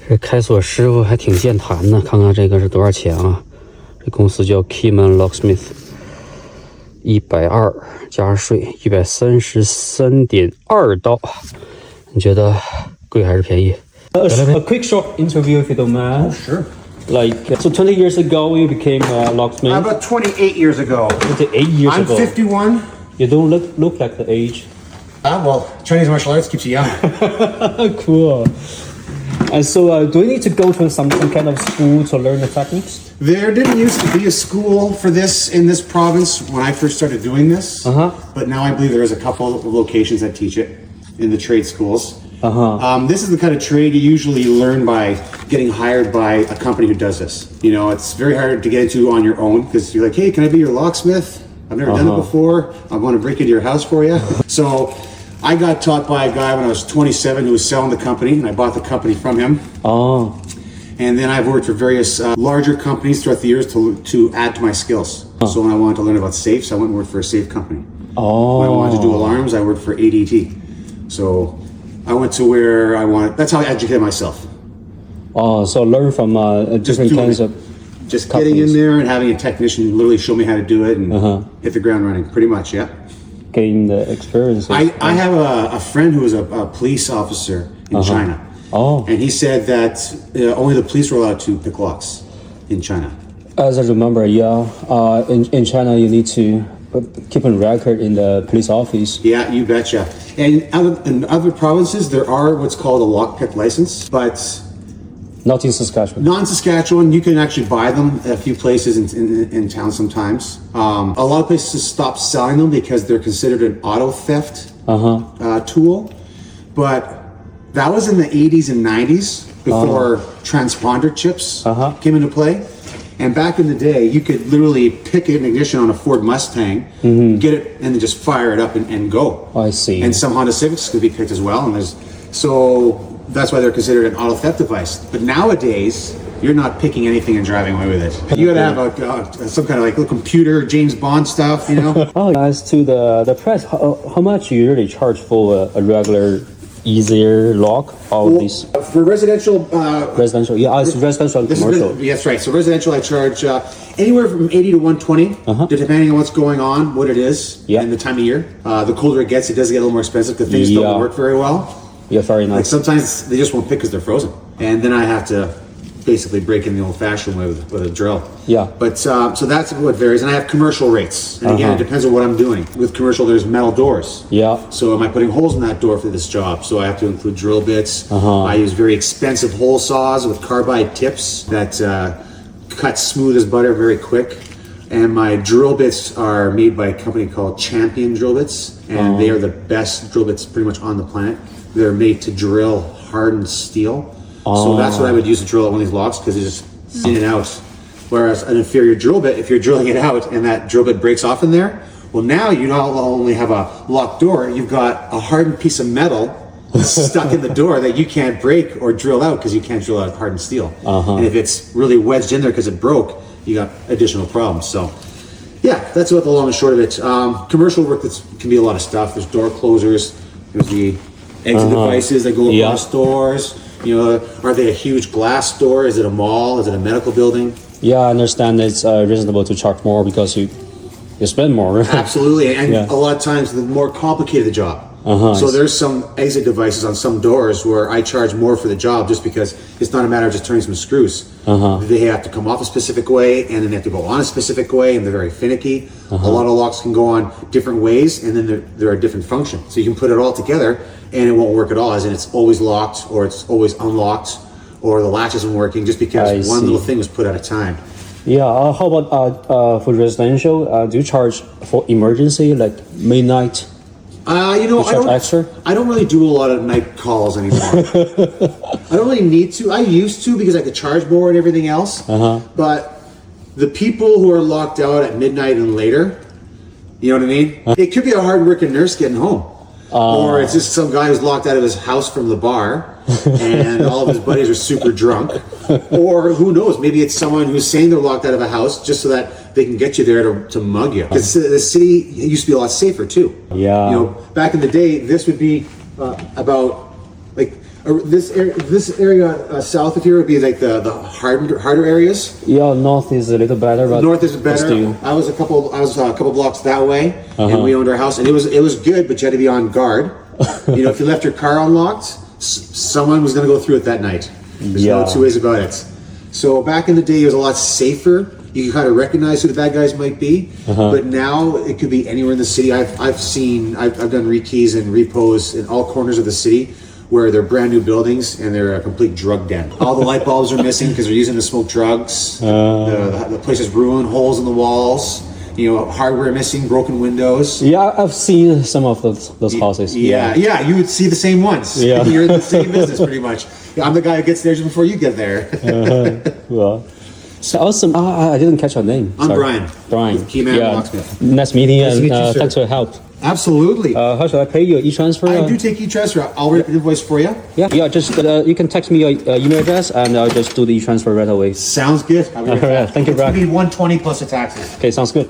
这开锁师傅还挺健谈的，看看这个是多少钱啊？这公司叫 Locksmith，120加税133.2刀，你觉得贵还是便宜？A quick short interview if you don't mind. Oh, sure. Like, so 20 years ago you became a locksmith? About 28 years ago. 28 years I'm ago. 51. You don't look like the age. Well, Chinese martial arts keeps you young. Cool. And so, do we need to go to some kind of school to learn the techniques? There didn't used to be a school for this in this province when I first started doing this. But now I believe there is a couple of locations that teach it in the trade schools. This is the kind of trade you usually learn by getting hired by a company who does this. You know, it's very hard to get into on your own because you're like, hey, can I be your locksmith? I've never done it before. I want to break into your house for you. So I got taught by a guy when I was 27 who was selling the company, and I bought the company from him. And then I've worked for various larger companies throughout the years to add to my skills. So when I wanted to learn about safes, I went and worked for a safe company. When I wanted to do alarms, I worked for ADT. So I went to where I wanted. That's how I educated myself. So learn from different kinds of just getting in there and having a technician literally show me how to do it and hit the ground running. Pretty much, yeah. Gain the experience. I have a friend who was a police officer in China. And he said that only the police were allowed to pick locks in China. As I remember, yeah. In China, you need to keep a record in the police office. Yeah, you betcha. And in other provinces, there are what's called a lockpick license, but not in Saskatchewan. Not in Saskatchewan. You can actually buy them at a few places in town sometimes. A lot of places stop selling them because they're considered an auto theft tool. But that was in the 80s and 90s before transponder chips came into play. And back in the day, you could literally pick an ignition on a Ford Mustang, get it, and then just fire it up and go. I see. And some Honda Civics could be picked as well. And so that's why they're considered an auto theft device. But nowadays, you're not picking anything and driving away with it. You got to have some kind of like little computer, James Bond stuff, you know? As to the price, how much you usually charge for a regular easier lock? These for residential, residential, yeah, it's residential and commercial. That's right. So residential, I charge anywhere from 80 to 120, depending on what's going on, what it is, and the time of year. The colder it gets, it does get a little more expensive because things don't work very well. Yeah, very nice. Like sometimes they just won't pick because they're frozen, and then I have to basically break in the old-fashioned way with a drill. Yeah. But so that's what varies, and I have commercial rates. And again, it depends on what I'm doing. With commercial, there's metal doors. Yeah. So am I putting holes in that door for this job? So I have to include drill bits. I use very expensive hole saws with carbide tips that cut smooth as butter very quick. And my drill bits are made by a company called Champion Drill Bits, and they are the best drill bits pretty much on the planet. They're made to drill hardened steel. So that's what I would use to drill one of these locks because it's just in and out. Whereas an inferior drill bit, if you're drilling it out and that drill bit breaks off in there, well, now you not only have a locked door, you've got a hardened piece of metal stuck in the door that you can't break or drill out because you can't drill out hardened steel. And if it's really wedged in there because it broke, you got additional problems. So yeah, that's about the long and short of it. Commercial work can be a lot of stuff. There's door closers. There's the exit devices that go across doors. You know, are they a huge glass door? Is it a mall? Is it a medical building? Yeah, I understand it's reasonable to charge more because you spend more. Absolutely, and a lot of times the more complicated the job. So there's some exit devices on some doors where I charge more for the job just because it's not a matter of just turning some screws. They have to come off a specific way, and then they have to go on a specific way, and they're very finicky. A lot of locks can go on different ways, and then there are different functions. So you can put it all together, and it won't work at all, as in it's always locked, or it's always unlocked, or the latch isn't working just because one little thing was put at a time. Yeah, how about for residential? Do you charge for emergency, like midnight? I don't really do a lot of night calls anymore. I don't really need to. I used to because I could charge more and everything else. But the people who are locked out at midnight and later, you know what I mean? It could be a hard-working nurse getting home. Or it's just some guy who's locked out of his house from the bar and all of his buddies are super drunk. Or who knows, maybe it's someone who's saying they're locked out of a house just so that they can get you there to mug you. Because the city used to be a lot safer too. Yeah. You know, back in the day, this would be about, like, This area south of here would be like the harder areas. Yeah, north is a little better, but north is better. Still... I was a couple blocks that way, and we owned our house, and it was good, but you had to be on guard. You know, if you left your car unlocked, someone was going to go through it that night. There's no two ways about it. So back in the day, it was a lot safer. You could kind of recognize who the bad guys might be, but now it could be anywhere in the city. I've done rekeys and repos in all corners of the city, where they're brand new buildings and they're a complete drug den. All the light bulbs are missing because they're using to smoke drugs. The place is ruined, holes in the walls. You know, hardware missing, broken windows. Yeah, I've seen some of those houses. Yeah, you would see the same ones. Yeah. You're in the same business pretty much. I'm the guy who gets there just before you get there. Well, so awesome. I didn't catch your name. I'm Brian. Brian. Keyman Locksmith. Nice meeting you, and thanks for your help. Absolutely. How should I pay you? E-transfer? I do take e-transfer. I'll write an invoice for you. Yeah. Just you can text me your email address, and I'll just do the e-transfer right away. Sounds good. All right. Thank you, Brian. It's going to be $120 plus the taxes. Okay, sounds good.